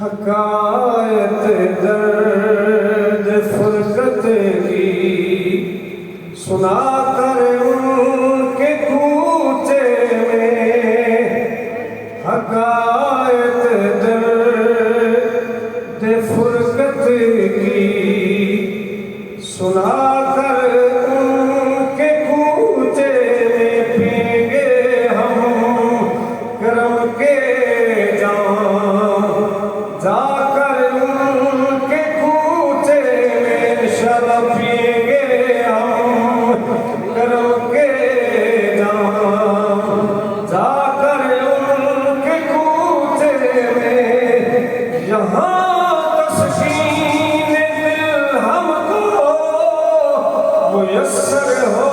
حکایت درد فرقت کی سنا کر ان کے کوچے میں، حکایت درد فرقت کی سنا کر ان کے کوچے میں، پیں گے ہم کرم کے جا کر ان کے کوچے میں، شراب پئیں گے ہم کرم کے جا کر ان کے کوچے میں، یہاں تسکین دل ہم کو میسر ہو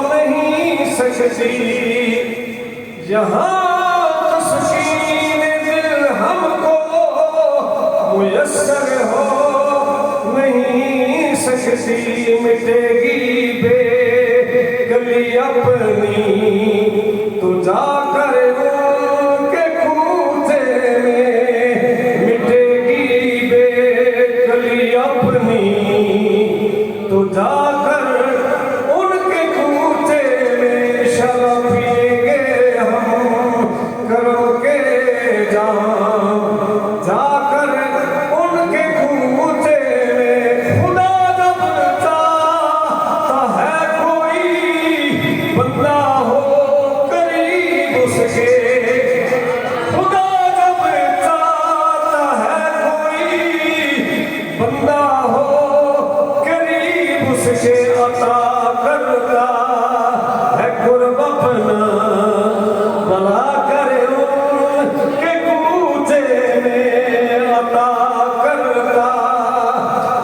نہیں سکتی، یہاں میسر ہو نہیں سکتی، مٹے گی بے گلی اپنی تو جا کر ان کے کوچے میں، مٹے گی بے گلی اپنی تو جا کر ان کے کوچے میں، شراب پئیں گے ہم کرم کے جا کر ان کے کوچے میں، خدا جب چاہتا ہے کوئی بندہ ہو قریب اس کے، خدا جب چاہتا ہے کوئی بندہ ہو قریب اس کے، عطا کرتا ہے قرب اپنا بلا کرے ان کے کوچے میں، عطا کرتا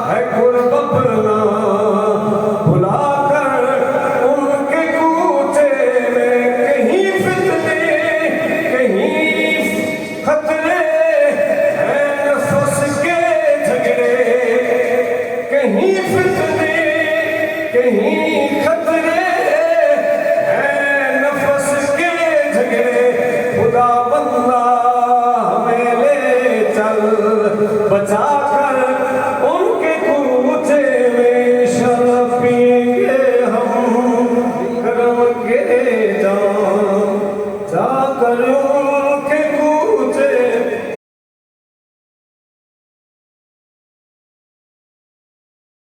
ہے قرب اپنا بلا کر ان کے کوچے میں، کہیں فتنے کہیں خطرے ہیں نفس کے جھگڑے، کہیں فتنے کہیں